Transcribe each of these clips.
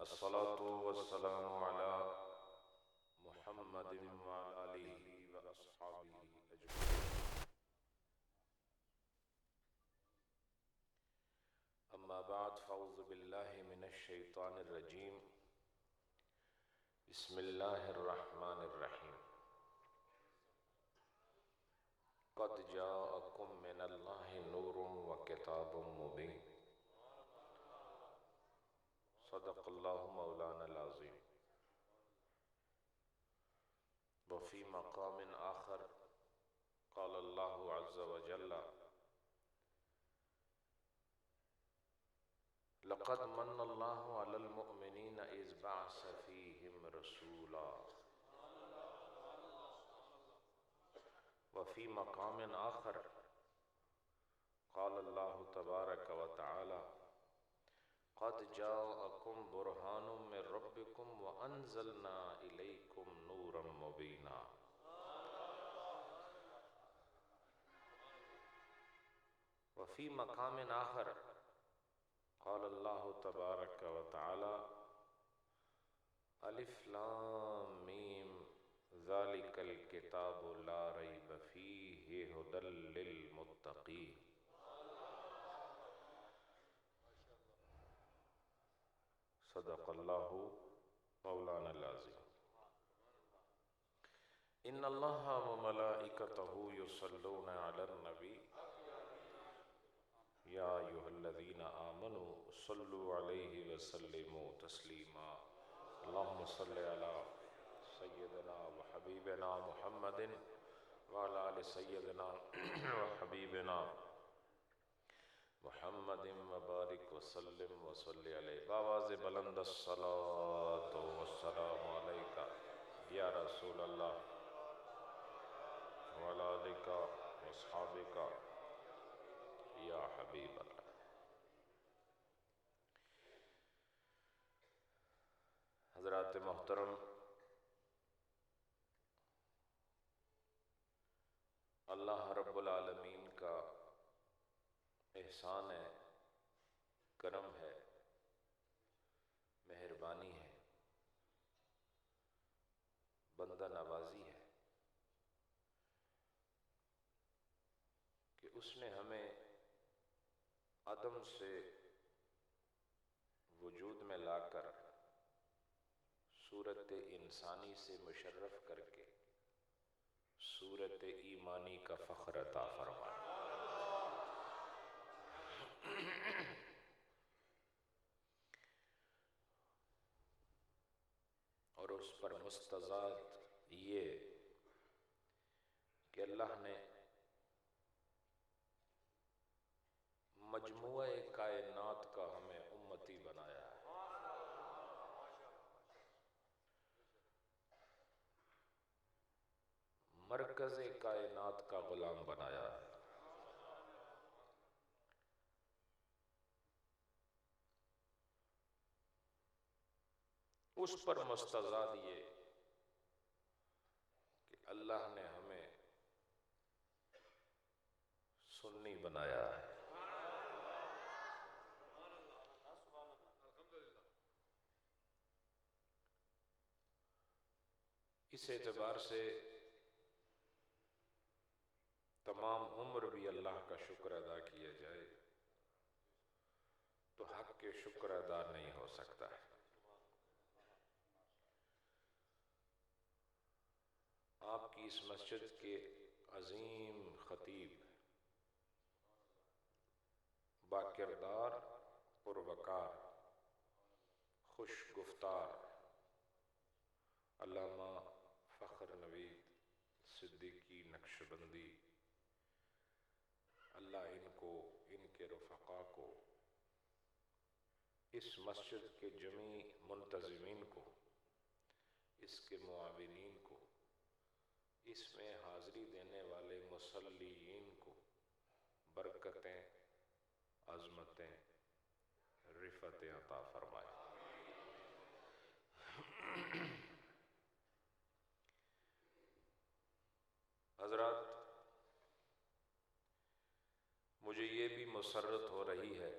अस्सलातु वस्सलामु अला मुहम्मदिन व आलिहि व अस्हाबिहि अजमईन। अम्मा बाद फ़अऊज़ु बिल्लाहि मिनश शैतानिर रजीम। बिस्मिल्लाहिर रहमानिर रहीम। क़द जाअकुम मिनल्लाहि नूरुन व किताबुम मुबीन। सदक़ल्लाहु मौलानल अज़ीम। व फ़ी मक़ामिन आख़र क़ाल अल्लाहु अज़्ज़ व जल्ल लक़द मन्नल्लाहु अलल मुअमिनीन इज़ बअस फ़ीहिम रसूला। व फ़ी मक़ामिन आख़र क़ाल अल्लाहु तबारक व तआला क़द जाअकुम बुरहानुम मिन रब्बिकुम व अंज़लना इलैकुम नूरम मुबीना। व फ़ी मक़ामिन आख़र क़ाल अल्लाहु तबारक व तआला अलिफ लाम मीम ज़ालिकल किताबु ला रैब फ़ीहि हुदल लिल मुत्तक़ीन। सदक़ल्लाहु मौलानल अज़ीम। इन्नल्लाहा व मलाइकतहु युसल्लूना अलन नबी या अय्युहल्लज़ीना आमनू सल्लु अलैहि व सल्लिमू तस्लीमा। अल्लाहुम्मा सल्लि अला सय्यिदिना व हबीबिना मुहम्मदिन व अला आलि सय्यिदिना व हबीबिना मुहम्मदिन व बारिक व सल्लिम व सल्लि अलैहि बावाज़ बुलंद अस्सलातु वस्सलामु अलैका या रसूल अल्लाह व अला आलिका व अस्हाबिका या हबीब अल्लाह। हज़रात मोहतरम, अल्लाह रब्बुल आलमीन का एहसान है, करम है, मेहरबानी है, बंदा नवाजी है कि उसने हमें अदम से वजूद में लाकर सूरत इंसानी से मुशर्रफ करके सूरत ईमानी का फ़ख्र अता फरमाया। और उस पर मुस्तज़ाद ये कि अल्लाह ने मजमुए कायनात का हमें उम्मती बनाया है। मरकज़े कायनात का गुलाम बनाया है। उस पर मुस्तज़ाद ये कि अल्लाह ने हमें सुन्नी बनाया है। इस एतबार से तमाम उम्र भी अल्लाह का शुक्र अदा किया जाए तो हक के शुक्र अदा नहीं हो सकता है। आपकी इस मस्जिद के अजीम खतीब, बाकिरदार, पुरवकार, खुश गुफ्तार अल्लामा फ़ख्र नवीद सिद्दीकी नक्शबंदी, अल्लाह इनको, इनके रफ़क़ा को, इस मस्जिद के जमी मुंतज़िमीन को, इसके मुआविनीन को, इसमें हाज़री देने वाले मुसल्लीन को बरकतें, अज़मतें, रिफ़तें अता फ़रमाए। हज़रात, मुझे ये भी मुसर्रत हो रही है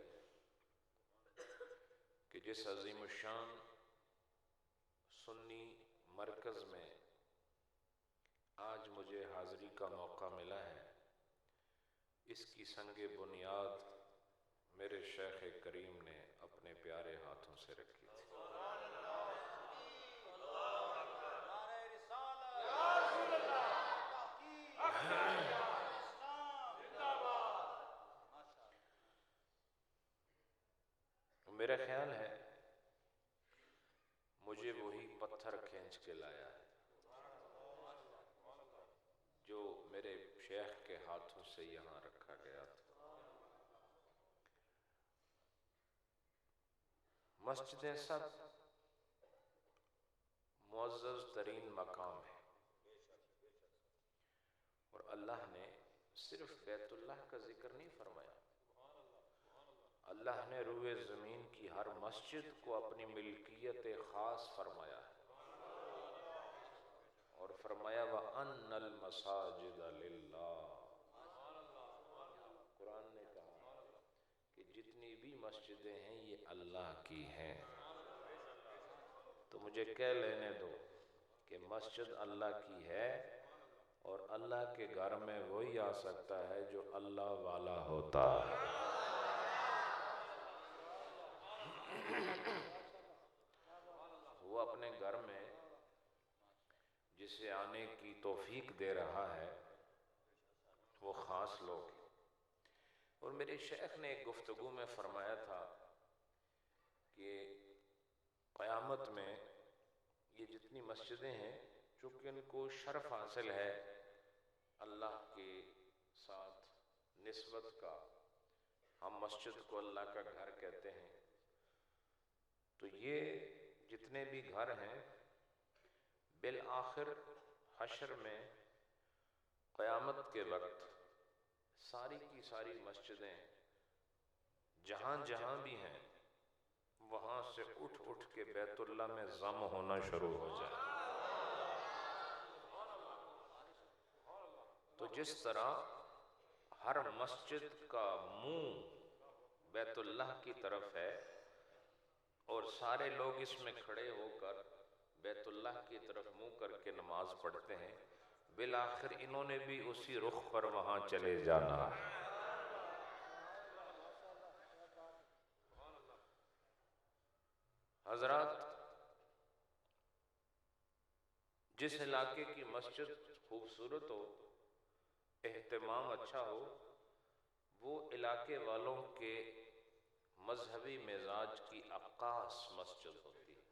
कि जिस अज़ीमुश्शान सुन्नी मरकज़ में आज मुझे हाज़री का मौका मिला है, इसकी संगे बुनियाद मेरे शेख करीम ने अपने प्यारे हाथों से रखी थी। मेरा ख्याल है मुझे वही पत्थर खींच के लाया है जो मेरे शेख के हाथों से यहाँ रखा गया था। मस्जिद सब मुअज़्ज़ज़ तरीन मकाम है और अल्लाह ने सिर्फ बैतुल्लाह का जिक्र नहीं फरमाया, अल्लाह ने रूए ज़मीन की हर मस्जिद को अपनी मिल्कियत ख़ास फरमाया है और फरमाया व अन्नल मसाजिद लिल्लाह। कुरान ने कहा कि जितनी भी मस्जिदें हैं ये अल्लाह की हैं। तो मुझे कह लेने दो कि मस्जिद अल्लाह की है और अल्लाह के घर में वही आ सकता है जो अल्लाह वाला होता है। वो अपने घर में जिसे आने की तौफीक दे रहा है वो ख़ास लोग हैं। और मेरे शेख ने एक गुफ्तगू में फरमाया था कि क़यामत में ये जितनी मस्जिदें हैं चूँकि इनको शर्फ हासिल है अल्लाह के साथ निस्बत का, हम मस्जिद को अल्लाह का घर कहते हैं, तो ये जितने भी घर हैं बिल आखिर हशर में क़यामत के वक्त सारी की सारी मस्जिदें जहाँ जहाँ भी हैं वहाँ से उठ उठ के बैतुल्लाह में ज़म होना शुरू हो जाए। तो जिस तरह हर मस्जिद का मुंह बैतुल्लाह की तरफ है और सारे लोग इसमें खड़े होकर बैतुल्लाह की तरफ मुंह करके नमाज पढ़ते हैं, बिल आखिर इन्होंने भी उसी रुख पर वहां चले जाना है। हजरात, जिस इलाके की मस्जिद खूबसूरत हो, एहतमाम अच्छा हो, वो इलाके वालों के मजहबी मिजाज की अक्कास मस्जिद होती है।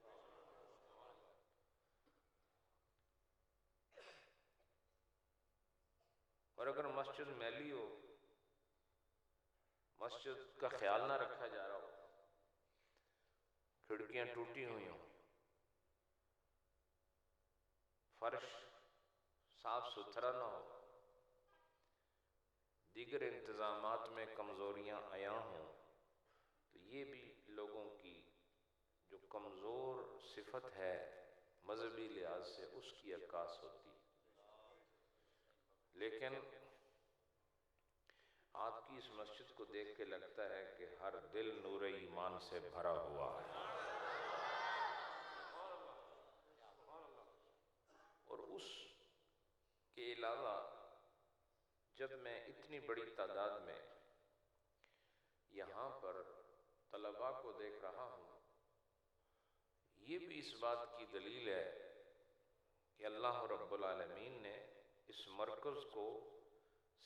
और अगर मस्जिद मैली हो, मस्जिद का ख्याल ना रखा जा रहा हो, खिड़कियां टूटी हुई हों, फर्श साफ सुथरा ना हो, दीगर इंतजामात में कमजोरियां आया हों, तो ये भी लोगों की जो कमजोर सिफत है मजहबी लिहाज से उसकी अक्कास होती। लेकिन आपकी इस मस्जिद को देख के लगता है कि हर दिल नूर ईमान से भरा हुआ है। और उस के अलावा जब मैं इतनी बड़ी तादाद में यहाँ पर तलबा को देख रहा हूँ, ये भी इस बात की दलील है कि अल्लाह रब्बुल आलमीन ने इस मरकज़ को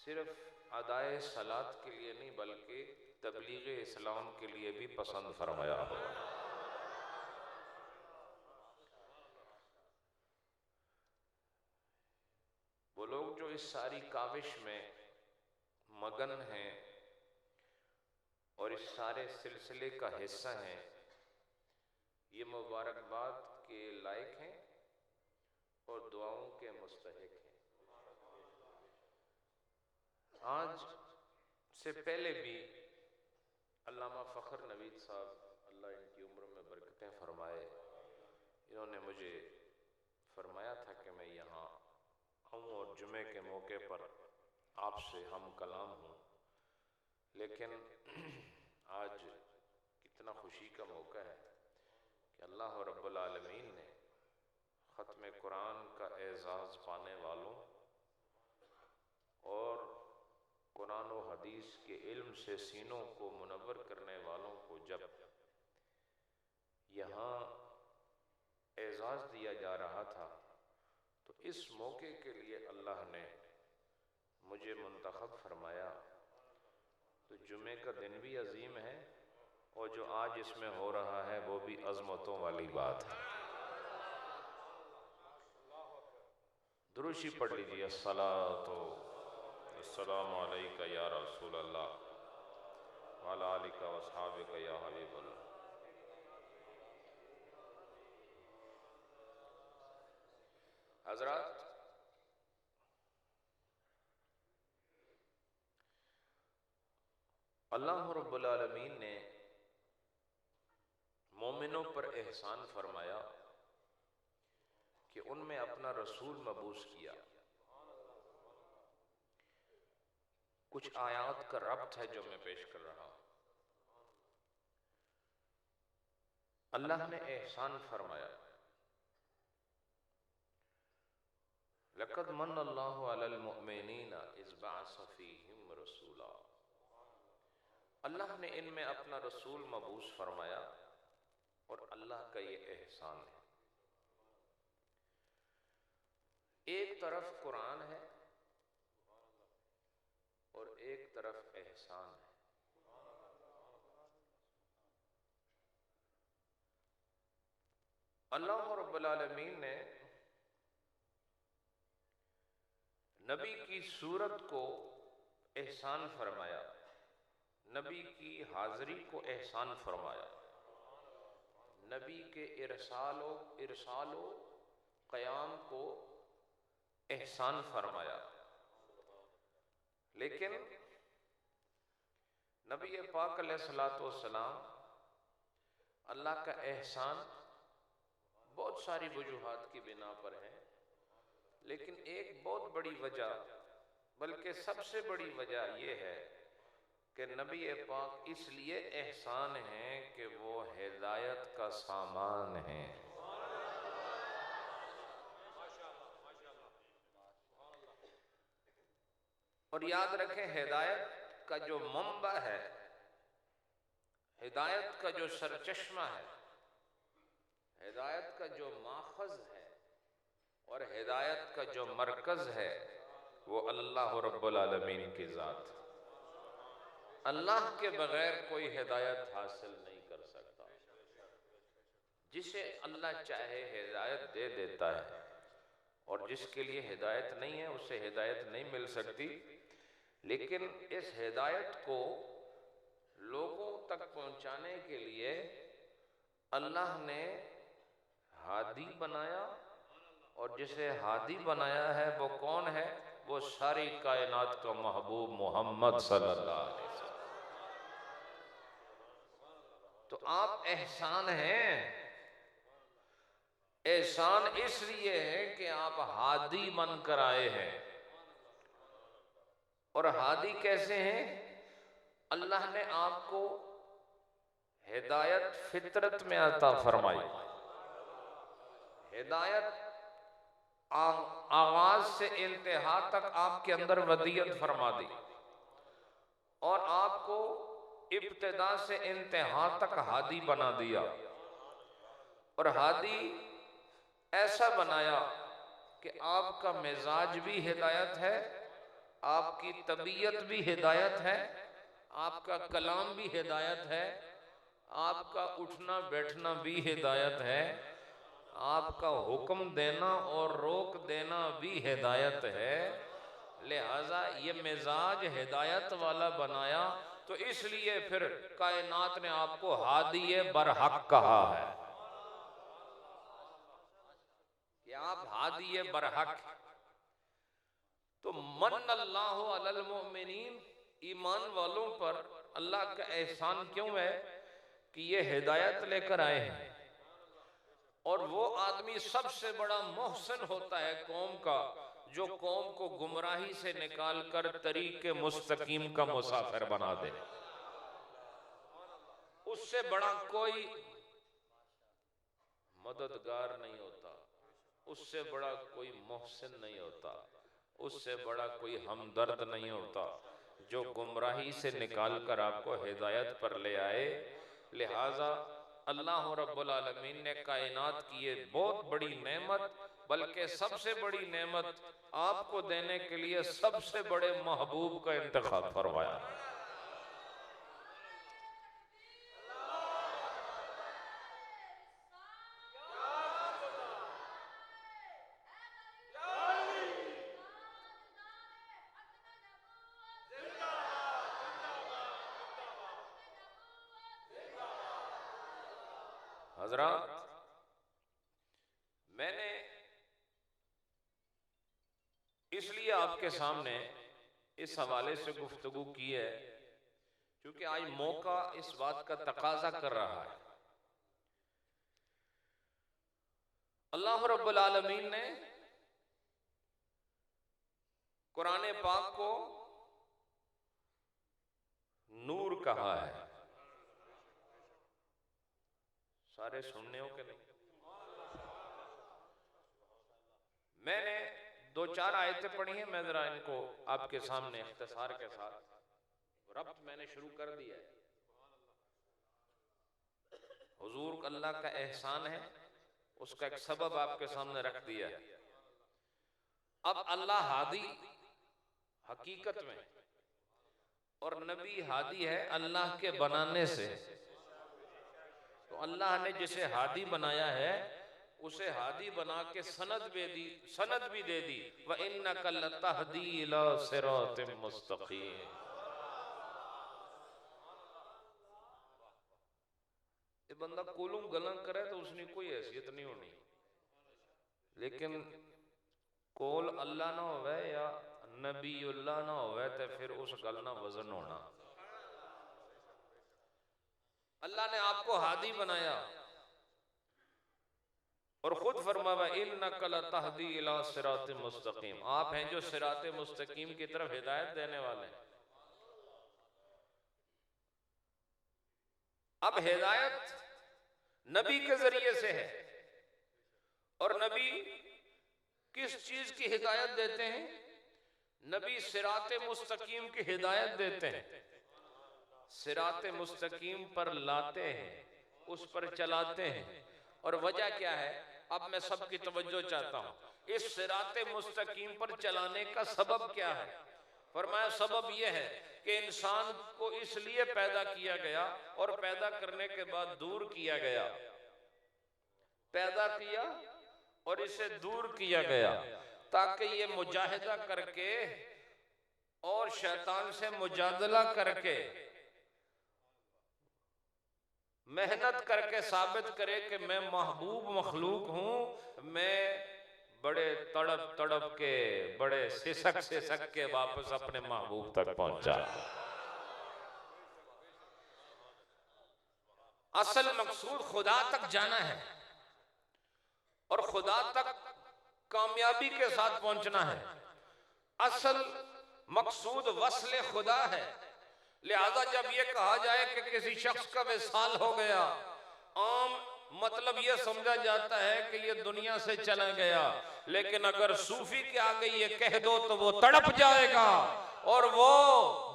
सिर्फ अदाए सलात के लिए नहीं बल्कि तबलीग इस्लाम के लिए भी पसंद फरमाया हो। वो लोग जो इस सारी काविश में मगन हैं और इस सारे सिलसिले का हिस्सा हैं, ये मुबारकबाद के लायक हैं और दुआओं के मुस्तहिक हैं। आज से पहले भी अल्लामा फ़ख्र नवीद साहब, अल्लाह इनकी उम्र में बरकतें फरमाए, इन्होंने मुझे फरमाया था कि मैं यहाँ आऊँ और जुमे के मौके पर आपसे हम कलाम हूँ। लेकिन आज कितना खुशी का मौका है कि अल्लाह रब्बुल आलमीन ने ख़त्म कुरान का एजाज़ पाने वालों और कुरान व हदीस के इल्म से सीनों को मुनव्वर करने वालों को जब यहाँ एजाज़ दिया जा रहा था तो इस मौके के लिए अल्लाह ने मुझे मुंतखब फरमाया। तो जुमे का दिन भी अजीम है और जो आज इसमें हो रहा है वो भी अज़मतों वाली बात है। दुरूशी पढ़ लीजिए, अस्सलातो वस्सलामु अलैका या रसूल अल्लाह व अला आलिका व अस्हाबिका या हबीब अल्लाह। हज़रात, अल्लाह रब्बुल आलमीन ने मोमिनों पर एहसान फरमाया कि उनमें अपना रसूल मबूस किया। कुछ आयात का रब्त है जो मैं पेश कर रहा हूं। अल्लाह ने एहसान फरमाया, लक़द मन्नल्लाहु अलल मुअमिनीना इज़ बअस फ़ीहिम रसूला। अल्लाह ने इनमें अपना रसूल मबूस फरमाया और अल्लाह का ये एहसान है। एक तरफ कुरान है और एक तरफ एहसान है। अल्लाह रब्बुल आलमीन ने नबी की सूरत को एहसान फरमाया, नबी की हाजिरी को एहसान फरमाया, नबी के इरसालो क़याम को एहसान फरमाया। लेकिन नबी पाक अलैहिस्सलातु वस्सलाम अल्लाह का एहसान बहुत सारी वजूहात की बिना पर है, लेकिन एक बहुत बड़ी वजह, बल्कि सबसे बड़ी वजह यह है कि नबी पाक इसलिए एहसान है कि वो हिदायत का सामान है। और याद रखें, हिदायत का जो मंबा है, हिदायत का जो सरचश्मा है, हिदायत का जो माखज़ है और हिदायत का जो मरकज़ है, वो अल्लाह रब्बुल आलमीन की ज़ात। अल्लाह के बगैर कोई हिदायत हासिल नहीं कर सकता। जिसे अल्लाह चाहे हिदायत दे देता है और जिसके लिए हिदायत नहीं है उसे हिदायत नहीं मिल सकती। लेकिन इस हिदायत को लोगों तक पहुंचाने के लिए अल्लाह ने हादी बनाया, और जिसे हादी बनाया है वो कौन है? वो सारी कायनात का महबूब मोहम्मद सल्लल्लाहु अलैहि वसल्लम। तो आप एहसान हैं। एहसान इसलिए है कि आप हादी बनकर आए हैं। और हादी कैसे हैं? अल्लाह ने आपको हिदायत फितरत में अता फरमाई। हिदायत आगाज से इंतहा तक आपके अंदर वदियत फरमा दी और आपको इब्तिदा से इंतहा तक हादी बना दिया। और हादी ऐसा बनाया कि आपका मिजाज भी हिदायत है, आपकी तबीयत भी हिदायत है, आपका कलाम भी हिदायत है, आपका उठना बैठना भी हिदायत है, आपका हुक्म देना और रोक देना भी हिदायत है। लिहाजा ये मिजाज हिदायत वाला बनाया, तो इसलिए फिर कायनात ने आपको हादी बरहक कहा है कि आप हादी बरहक। तो मन अल्लाहु अलल मोमिनीन, ईमान वालों पर अल्लाह का एहसान क्यों है कि ये हिदायत लेकर आए हैं। और वो आदमी सबसे बड़ा मोहसिन होता है कौम का, जो कौम को गुमराही से निकाल कर तरीके मुस्तकीम का मुसाफिर बना दे। उससे बड़ा कोई मददगार नहीं होता, उससे बड़ा कोई मोहसिन नहीं होता, उससे बड़ा कोई हमदर्द नहीं होता जो गुमराही से निकाल कर आपको हिदायत पर ले आए। लिहाजा अल्लाह रब्बुल आलमीन ने कायनात की ये बहुत बड़ी नेमत, बल्कि सबसे बड़ी नेमत आपको देने के लिए सबसे बड़े महबूब का इंतखाब फरमाया। हजरात, मैंने इसलिए आपके सामने इस हवाले से गुफ्तगू की है क्योंकि आज मौका इस बात का तकाजा कर रहा है। अल्लाह रब्बुल आलमीन ने कुरान पाक को नूर कहा है। सारे सुनने हो के नहीं? मैंने दो चार आयतें पढ़ी हैं, मैं जरा इनको आपके सामने इख्तिसार के साथ रब्त मैंने शुरू कर दिया है। हुजूर अल्लाह का एहसान है, उसका एक सबब आपके सामने रख दिया है। अब अल्लाह हादी हकीकत में और नबी हादी है अल्लाह के बनाने से। तो अल्लाह ने जिसे हादी बनाया है उसे हादी बना के सनद भी दे दी, व इन्नका लतहदी इला सिरातिम मुस्तकीम। ये बंदा कोलू गलन करे तो उसने कोई हैसियत नहीं होनी, लेकिन कोल अल्लाह ना होवे या नबी अल्लाह ना होवे तो फिर उस गल ना वजन होना। अल्लाह ने आपको हादी बनाया और खुद फरमाया इन्नका लतहदी इला सिरातिम मुस्तकीम। आप हैं जो सिराते मुस्तकीम की तरफ हिदायत देने वाले। अब हिदायत नबी के जरिए से है, और नबी किस चीज की हिदायत देते हैं? नबी सिराते मुस्तकीम की हिदायत देते हैं, सिराते मुस्तकीम पर लाते हैं, उस पर चलाते हैं। और वजह क्या है? अब मैं सबकी तवज्जो चाहता हूं, इस सिराते मुस्तकीम पर चलाने का सबब क्या है? फरमाया सबब यह है कि इंसान को इसलिए पैदा किया गया और पैदा करने के बाद दूर किया गया, पैदा किया और इसे दूर किया गया ताकि ये मुजाहिदा करके और शैतान से मुजादला करके मेहनत करके साबित करे कि मैं महबूब मखलूक हूं, मैं बड़े तड़प तड़प के, बड़े सिसक के वापस अपने महबूब तक पहुंचा। असल मकसूद खुदा तक जाना है और खुदा तक कामयाबी के साथ पहुंचना है। असल मकसूद वस्ल खुदा है। लिहाजा जब ये कहा जाए कि किसी शख्स का विसाल हो गया, आम मतलब ये समझा जाता है कि ये दुनिया से चला गया, लेकिन अगर सूफी के आगे ये कह दो तो वो तड़प जाएगा और वो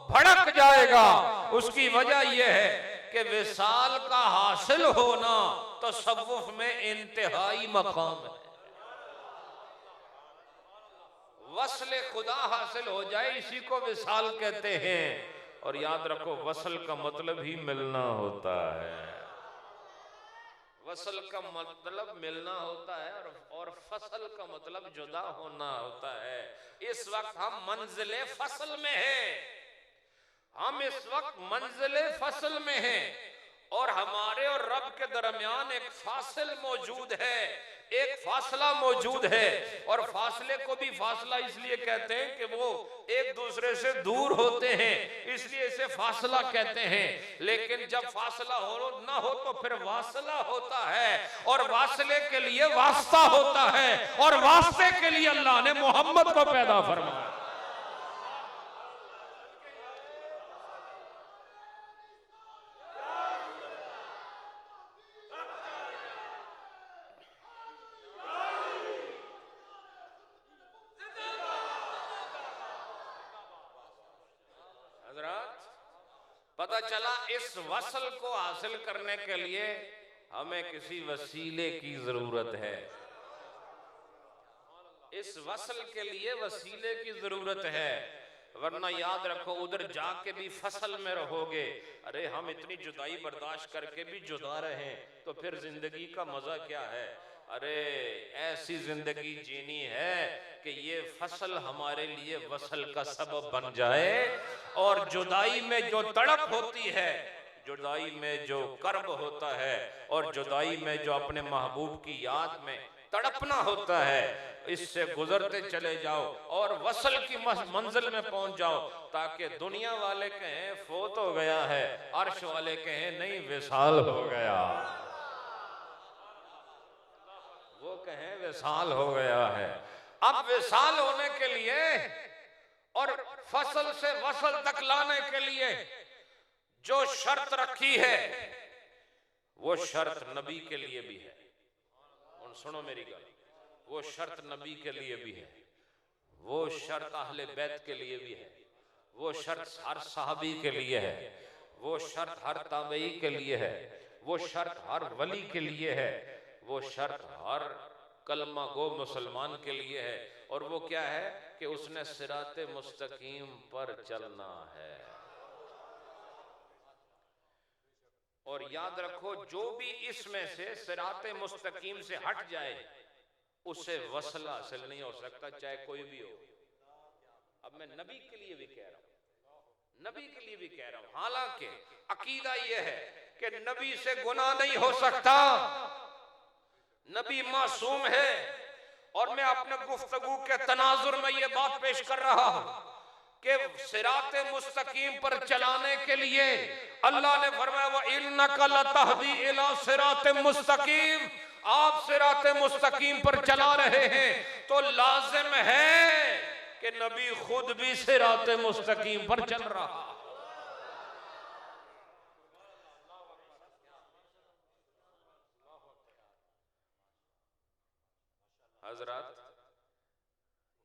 भड़क जाएगा। उसकी वजह यह है कि विसाल का हासिल होना तसव्वुफ में इंतहाई मकाम है। वस्ल खुदा हासिल हो जाए, इसी को विसाल कहते हैं। और याद रखो, वसल का मतलब ही मिलना होता है। वसल का मतलब मिलना होता है और फसल का मतलब जुदा होना होता है। इस वक्त हम मंजिले फसल में हैं, हम इस वक्त मंजिले फसल में हैं और हमारे और रब के दरमियान एक फासिल मौजूद है, एक फासला मौजूद है। और फासले को भी फासला इसलिए कहते हैं कि वो एक दूसरे से दूर होते हैं, इसलिए इसे फासला कहते हैं। लेकिन जब फासला हो ना हो तो फिर वासला होता है, और वासले के लिए वास्ता होता है, और वास्ते के लिए अल्लाह ने मोहम्मद को पैदा फरमाया। पता चला इस वसल को हासिल करने के लिए हमें किसी वसीले की जरूरत है। इस वसल के लिए वसीले की जरूरत है, वरना याद रखो उधर जाके भी फसल में रहोगे। अरे हम इतनी जुदाई बर्दाश्त करके भी जुदा रहे तो फिर जिंदगी का मजा क्या है। अरे ऐसी जिंदगी जीनी है कि ये फसल हमारे लिए वसल का सबब बन जाए, और जुदाई में जो तड़प होती है, जुदाई में जो कर्ब होता है, और जुदाई में जो अपने महबूब की याद में तड़पना होता है, इससे गुजरते चले जाओ और वसल की मंजिल में पहुंच जाओ, ताकि दुनिया वाले कहें फोत हो गया है, अर्श वाले कहें नहीं विसाल हो गया। वो कहें विसाल हो गया है। अब विसाल होने के लिए और फसल से वसल तक लाने के लिए जो शर्त रखी है, वो शर्त नबी के लिए भी है। और सुनो मेरी गल, वो शर्त नबी के लिए भी है, वो शर्त अहले बैत के लिए भी है, वो शर्त हर साहबी के लिए है, वो शर्त हर ताबई के लिए है, वो शर्त हर वली के लिए है, वो शर्त हर कलमा गो मुसलमान के लिए है। और वो क्या है कि उसने सिराते मुस्तकीम पर चलना है। और याद रखो जो भी इसमें से सिराते मुस्तकीम से हट जाए उससे वसल हासिल नहीं हो सकता, चाहे कोई भी हो। अब मैं नबी के लिए भी कह रहा हूं, नबी के लिए भी कह रहा हूं। हालांकि अकीदा यह है कि नबी से गुनाह नहीं हो सकता, नबी मासूम है। और मैं अपने गुफ्तगू के तनाजुर में यह बात पेश कर रहा हूं कि सिराते मुस्तकीम पर चलाने के लिए अल्लाह ने फरमाया व इन्नका लतहदी इला सिराते मुस्तकीम, आप सिराते मुस्तकीम पर चला रहे हैं तो लाजिम है कि नबी खुद भी सिराते मुस्तकीम पर चल रहा। हजरात,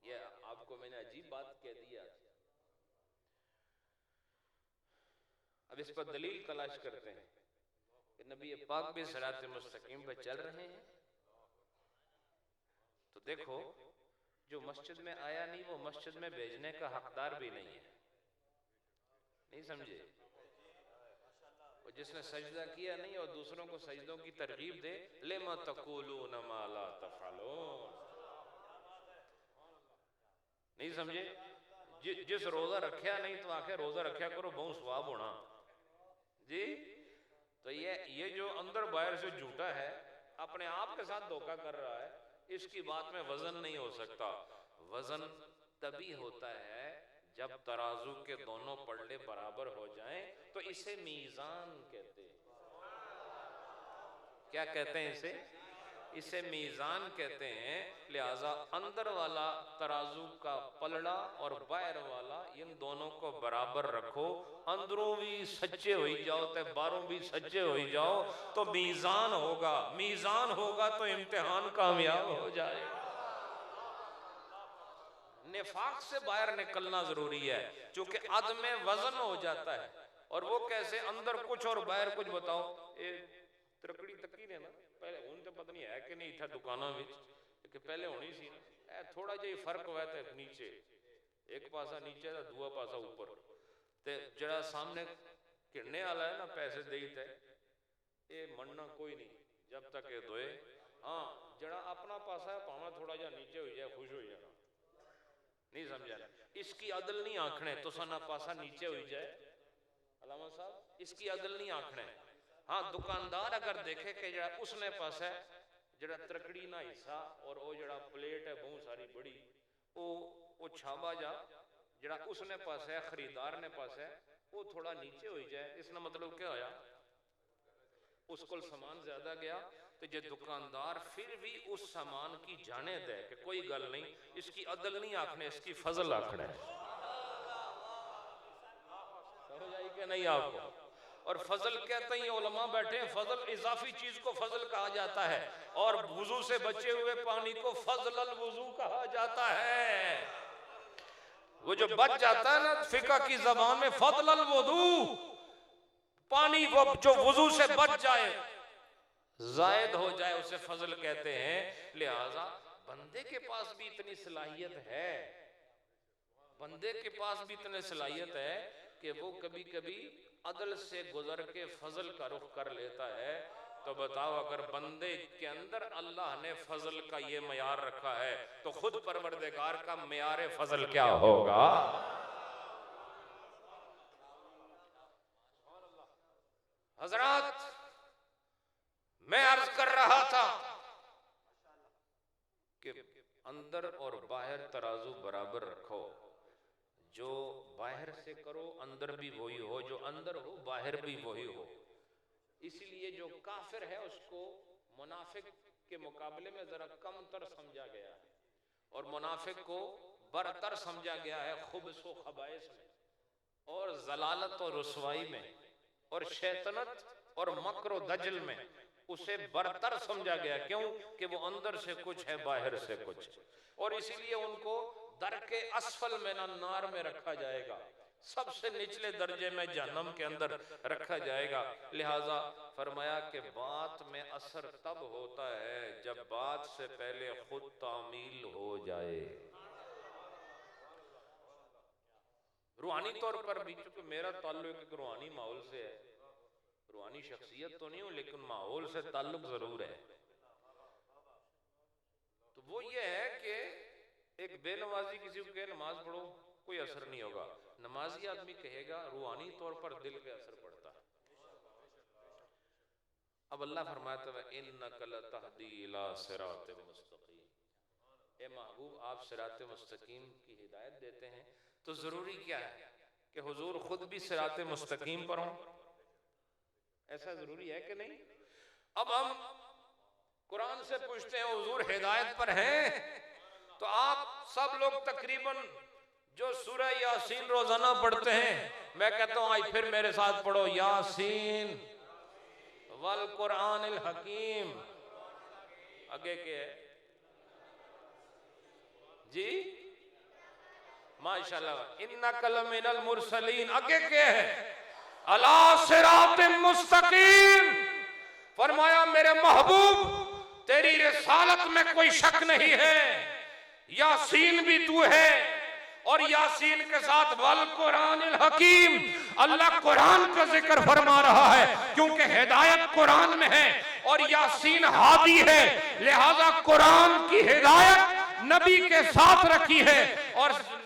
ये आपको मैंने अजीब बात कह दिया। अब इस पर दलील तलाश करते हैं कि नबी पाक भी सिरात मुस्तकीम पे चल रहे हैं। तो देखो, जो मस्जिद में आया नहीं वो मस्जिद में भेजने का हकदार भी नहीं है। नहीं समझे? वो जिसने सजदा किया नहीं और दूसरों को सजदों की तरगीब दे, लिमा तक़ूलून मा ला तफ़अलून। नहीं समझे? जिस रोजा रखा नहीं तो आखे रोजा रखा करो, बहुत स्वाब होना जी। तो ये जो अंदर बाहर से झूठा है, अपने आप के साथ धोखा कर रहा है, इसकी बात में वजन नहीं हो सकता। वजन तभी होता है जब तराजू के दोनों पल्ले बराबर हो जाएं, तो इसे मीजान कहते हैं। क्या कहते हैं इसे? इसे मीजान कहते हैं। लिहाजा अंदर वाला तराजू का पलड़ा और बाहर वाला, इन दोनों को बराबर रखो। अंदरों भी सच्चे हो जाओ तो बाहरों भी सच्चे हो जाओ, तो मीजान होगा। मीजान होगा तो इम्तिहान कामयाब हो जाएगा। निफाक से बाहर निकलना जरूरी है, क्योंकि अद में वजन हो जाता है। और वो कैसे? अंदर कुछ और बाहर कुछ। बताओ, तरकड़ी तकी ने ना पहले हूं तो पता नहीं है कि नहीं था दुकानों में, कि पहले होनी सी ना, थोड़ा जिहा फर्क हुआ था। नीचे एक पासा नीचे था, दूआ पासा ऊपर। ते जरा सामने किरने वाला है ना, पैसे देता है, ये मनना कोई नहीं जब तक ये दोए। हाँ, जरा अपना पासा है पावा थोड़ा जा नीचे हो जाए, खुश हो जाना। नहीं समझा? इसकी अदल नहीं आंखने तो सना पासा नीचे हो जाए, अलामा साहब, इसकी अदल नहीं आंखने। हाँ, दुकानदार अगर देखे कि जरा उसने पास है जरा तरकड़ी ना हिस्सा और वो जरा प्लेट है बहुत सारी बड़ी, वो छाबा जा जरा उसने पास है, खरीदार ने पास है, वो थोड़ा नीचे हो जाए। इसका मतलब क्या होया? उसको सामान ज्यादा गया तो जो दुकानदार फिर भी उस सामान की जाने दे कि कोई गल नहीं, इसकी अदल नहीं आखने, इसकी फजल आखना है। समझ आई कि नहीं आपको? और फजल कहते ही उलमा बैठे, फजल इजाफी चीज को फजल कहा जाता है, और वुजू से बचे हुए पानी को फजलल वुजू कहा जाता है। वो जो बच जाता है ना फिका की जबान में, फजलल वुजू, पानी वो जो वुजू से बच जाए, जायद हो जाए, उसे फजल कहते हैं। लिहाजा बंदे के पास भी इतनी सलाहियत है, बंदे के पास भी इतनी सलाहियत है कि वो कभी कभी अदल से गुजर के फजल का रुख कर लेता है। तो बताओ, अगर बंदे के अंदर अल्लाह ने फजल का ये मयार रखा है तो खुद परवरदिगार का मयार फजल क्या होगा। हजरात, मैं अर्ज कर रहा था कि अंदर और बाहर तराजू बराबर रखो। जो बाहर से करो अंदर भी वही हो, जो अंदर हो बाहर भी वही हो। इसलिए जो काफिर है उसको मुनाफिक के मुकाबले में जरा कमतर समझा गया है और मुनाफिक को बरतर समझा गया है खुब्स व खबाइस में और जलालत और रुसवाई में और शैतानत और मक्र दजल में उसे बरतर समझा गया। क्यों कि वो अंदर से कुछ है, बाहर से कुछ, और इसीलिए उनको दर के असफल में नार में रखा जाएगा, सबसे निचले दर्जे में जहन्नम के अंदर रखा जाएगा। लिहाजा फरमाया कि बात में असर तब होता है जब बात से पहले खुद तामील हो जाए। रूहानी तौर पर भी, चूंकि मेरा ताल्लुक एक रूहानी माहौल से है, रूहानी शख्सियत तो नहीं हूं लेकिन माहौल से ताल्लुक जरूर है। तो वो ये है कि एक बेनमाजी किसी को कहे नमाज पढ़ो, कोई असर नहीं होगा। नमाजी आदमी कहेगा, रूहानी तौर पर दिल पे असर पड़ता है। अब अल्लाह फरमाता है इन्नका लतहदी इला सिरातिम मुस्तकीम, ए महबूब आप सिरात मुस्तकीम की हिदायत देते हैं। तो जरूरी क्या है कि हुजूर खुद भी सिरात मुस्तकीम पर हों? ऐसा जरूरी है कि नहीं? अब हम कुरान से पूछते हैं हुजूर हिदायत पर हैं? तो आप सब लोग तकरीबन जो सूरह यासीन रोजाना पढ़ते हैं, मैं कहता हूं आज फिर मेरे साथ पढ़ो, यासीन वल कुरानिल हकीम। आगे के है जी, माशाल्लाह, इन्नका लमिनल मुरसलीन। आगे के है अला सिरातिम मुस्तकीम। फरमाया मेरे महबूब तेरी रिसालत में कोई शक नहीं है, यासीन भी तू है और यासीन के साथ वल कुरानिल हकीम, अल्लाह कुरान का जिक्र फरमा रहा है क्योंकि हिदायत कुरान में है और यासीन हादी है। लिहाजा कुरान की हिदायत नबी के साथ रखी है।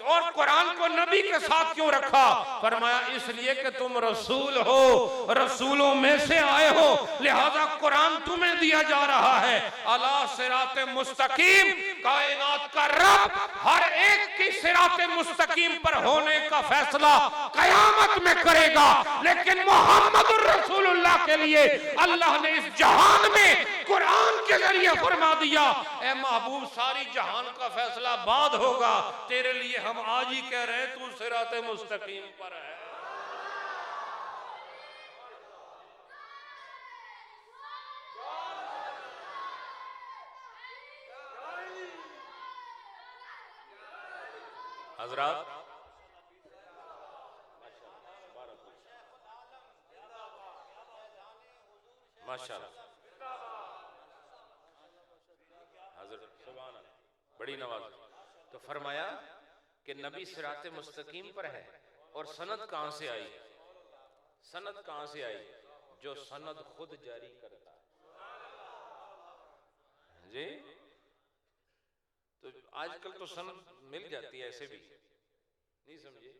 और कुरान को नबी के साथ क्यों रखा? फरमाया इसलिए कि तुम रसूल हो, रसूलों में से आए हो, लिहाजा कुरान तुम्हें दिया जा रहा है। अला सिराते मुस्तकीम, कायनात का रब हर एक की सिराते मुस्तकीम पर होने का फैसला कयामत में करेगा। लेकिन मोहम्मद रसूलुल्लाह के लिए अल्लाह ने इस जहान में कुरान के जरिए फरमा दिया, ए महबूब सारी जहान का फैसला बाद होगा, तेरे लिए हम आज ही कह रहे हैं तू सिराते मुस्तकीम पर है। हजरात माशाअल्लाह, बड़ी नवाज। तो फरमाया कि नबी सिराते मुस्तकीम पर है। और सनद कहां से आई? सनद कहां से आई? जो सनद खुद जारी करता है जी। तो आजकल तो सनद मिल जाती है ऐसे भी, नहीं समझे?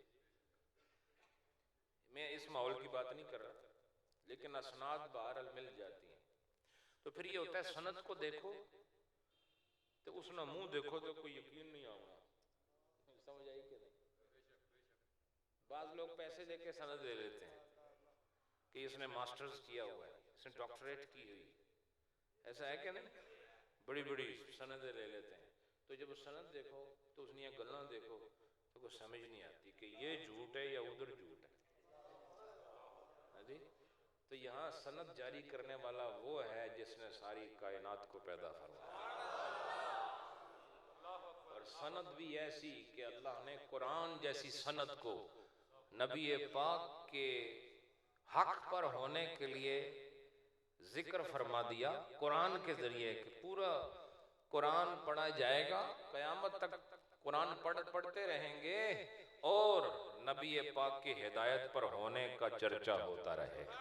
मैं इस माहौल की बात नहीं कर रहा, लेकिन असनाद बहरहाल मिल जाती हैं। तो फिर ये होता है सनद को देखो तो उसना मुंह देखो तो कोई यकीन नहीं आऊंगा। समझ आई कि नहीं? बाज लोग पैसे देके सनद ले लेते हैं कि इसने मास्टर्स किया हुआ है, इसने डॉक्टरेट की हुई, ऐसा है क्या नहीं? बड़ी बड़ी सनदें ले लेते हैं। तो जब सनद देखो तो उसने गल्ला देखो तो कुछ समझ नहीं आती कि ये झूठ है या उधर झूठ है जी। तो यहाँ सनद जारी करने वाला वो है जिसने सारी कायनात को पैदा फरमाया। और सनद भी ऐसी कि अल्लाह ने कुरान जैसी सनद को नबी पाक के हक पर होने के लिए जिक्र फरमा दिया कुरान के जरिए कि पूरा कुरान पढ़ा जाएगा, कयामत तक कुरान पढ़ते रहेंगे और नबी पाक की हिदायत पर होने का चर्चा होता रहेगा।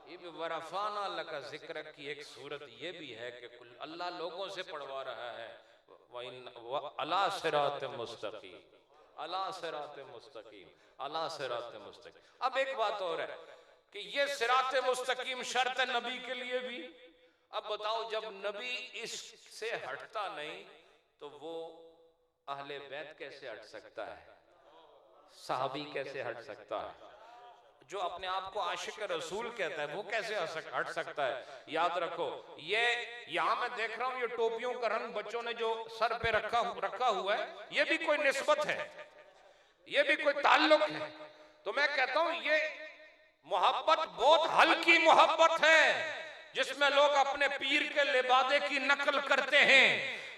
ये वरफाना लका जिक्र की एक सूरत ये भी है कि अल्लाह लोगों से पढ़वा रहा है अला सिरात मुस्तकीम, अला सिरात मुस्तकीम, अला सिरात मुस्तकीम। अब एक बात और है कि ये सिरात मुस्तकीम शर्त है नबी के लिए भी। अब बताओ जब नबी इससे हटता नहीं तो वो अहले बैत कैसे हट सकता है, सहाबी कैसे हट सकता है, जो अपने आप को आशिक रसूल कहता है वो कैसे हट सकता है। याद रखो ये यहां मैं देख रहा हूं ये टोपियों का रंग बच्चों ने जो सर पे रखा हुआ है, ये भी कोई निस्बत है, ये भी कोई ताल्लुक है। तो मैं कहता हूं ये मोहब्बत बहुत हल्की मोहब्बत है जिसमें लोग अपने पीर के लिबादे की नकल करते हैं,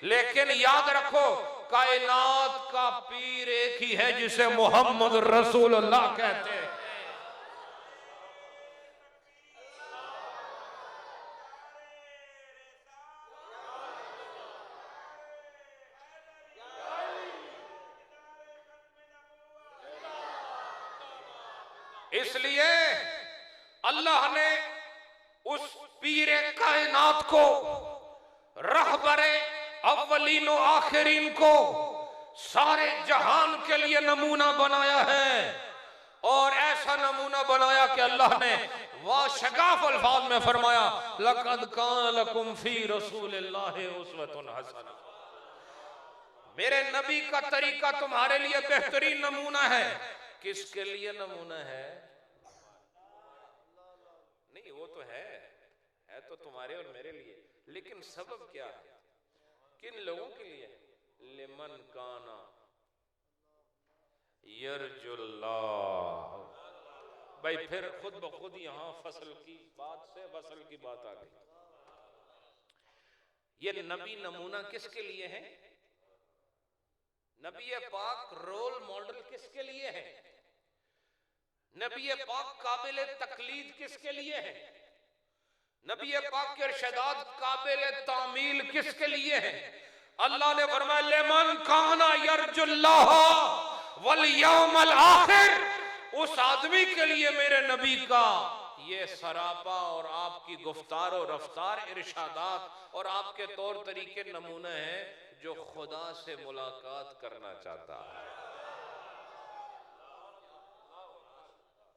लेकिन याद रखो कायनात का पीर एक ही है जिसे मोहम्मद रसूलुल्लाह कहते हैं। इसलिए अल्लाह ने उस पीरे कायनात को, रहबरे अव्वलीन व आखिरीन को सारे जहान के लिए नमूना बनाया है। और ऐसा नमूना बनाया कि अल्लाह ने वाशगाफ अल्फाज में फरमाया लक़द कान लकुम फी रसूलिल्लाहि उस्वतुन हसना। मेरे नबी का तरीका तुम्हारे लिए बेहतरीन नमूना है। किसके लिए नमूना है? नहीं वो तो है तो तुम्हारे और मेरे लिए, लेकिन सबब क्या है, किन लोगों के लिए? लिमन काना यरजुल्लाह। भाई फिर खुद ब खुद यहां फसल की बात से वसल की बात आ गई। ये नबी नमूना किसके लिए है? नबी पाक रोल मॉडल किसके लिए है? नबी पाक काबिल तकलीद किसके लिए है? नबी पाक के इरशादात काबिल तामील किसके लिए है? अल्लाह ने फरमाया लिमन काना यरजुल्लाह वल यौमल आखिर। उस आदमी के लिए मेरे नबी का ये सरापा और आपकी गुफ्तार और रफ्तार, इरशादात और आपके तौर तरीके नमूना है जो खुदा से मुलाकात करना चाहता है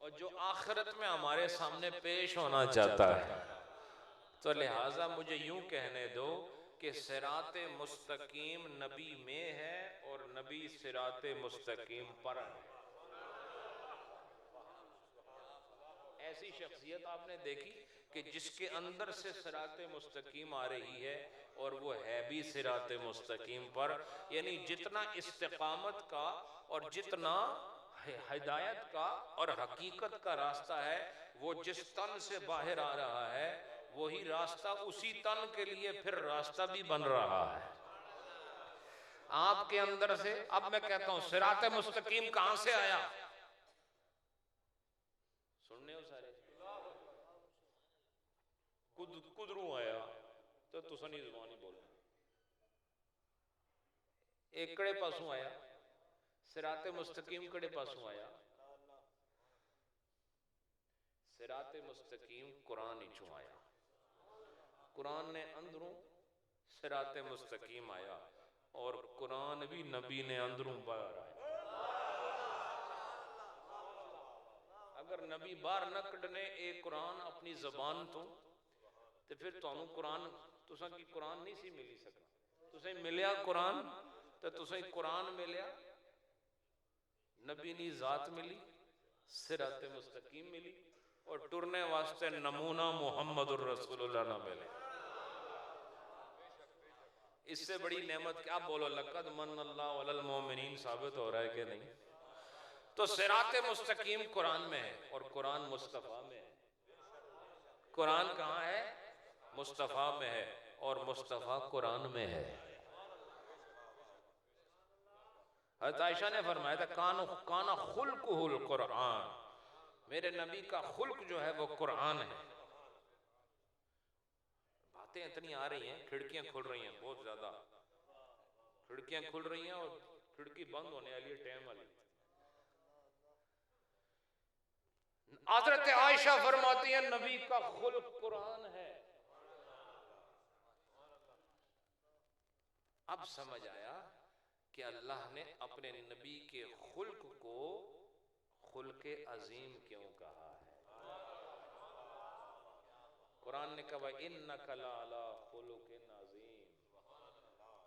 और जो आखिरत में हमारे सामने पेश होना चाहता है। तो लिहाजा मुझे यूं कहने दो कि सिराते मुस्तकीम नबी में है और नबी सिराते मुस्तकीम पर है। ऐसी शख्सियत आपने देखी कि जिसके अंदर से सिराते मुस्तकीम आ रही है और वो है भी सिराते मुस्तकीम पर, यानी जितना इस्तिकामत का और जितना हिदायत का और हकीकत का रास्ता है वो जिस तन से बाहर आ रहा है वही रास्ता उसी तन के लिए फिर रास्ता भी बन रहा है आपके अंदर से। अब मैं कहता हूं सिराते मुस्तकीम कहां से आया? सुनने हो सारे? कुदरू आया तो तुसनी जुबानी बोल एकड़े पासों आया। सिराते मुस्तकीम कड़े पासों आया? सिराते मुस्तकीम कुरान ही आया। कुरान ने अंदरों सिराते मुस्तकीम आया और कुरान भी नबी ने अंदरों बाहर आया। अगर नबी बाहर न कढ़ने एक कुरान अपनी जबान तो फिर तुहानू कुरान तुसा की कुरान नहीं सी मिली सकता। तुसें मिलिया कुरान तो तुसें कुरान मिलिया, नबी नी जात मिली, सिराते मुस्तकीम मिली और टुरने वास्ते नमूना मुहम्मदुर रसूलुल्लाह ना मिले। इससे बड़ी नेमत क्या? बोलो लक़द मन्नल्लाहु अलल मोमिनीन साबित हो रहा है कि नहीं? तो सिराते मुस्तकीम कुरान में है और कुरान मुस्तफ़ा में है। कुरान कहाँ है? मुस्तफ़ा में है और मुस्तफ़ा कुरान में है। हज़रत आयशा ने फरमाया था काना खुल्कुहुल कुरान, मेरे नबी का खुल्क जो है वो कुरान है। बातें इतनी आ रही हैं, खिड़कियां खुल रही हैं, बहुत ज्यादा खिड़कियां खुल रही हैं और खिड़की बंद होने वाली है टाइम वाली। हजरत आयशा फरमाती है नबी का खुल्क कुरान है। अब समझ आया कि अल्लाह ने अपने नबी के खुल्क को खुल्के अजीम क्यों कहा है। कुरान ने कहा इन्नका लअला खुलुकिन अजीम।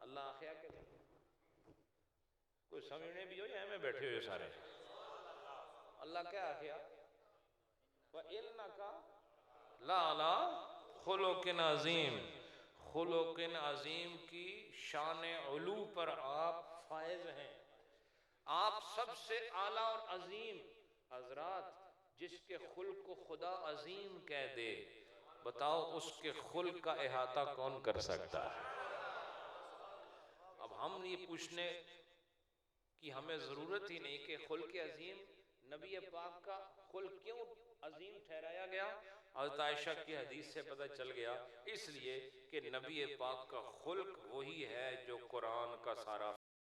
अल्लाह क्या कहते, कोई समझने भी हो या में बैठे हुए सारे, अल्लाह क्या आखिया इन्नका लअला खुलुकिन अजीम। खुलुकिन अजीम की शान उलू पर आप फायज हैं। आप सबसे आला और अजीम। हजरात, जिसके खुल्क को खुदा अजीम कह दे, बताओ उसके खुल्क का इहाता कौन कर सकता है। अब हम ये पूछने की हमें जरूरत ही नहीं कि खुल्क अजीम नबी पाक का खुल्क क्यों अजीम ठहराया गया। हज़रत आयशा की हदीस से पता चल गया, इसलिए कि नबी पाक का खुल्क वही है जो कुरान का सारा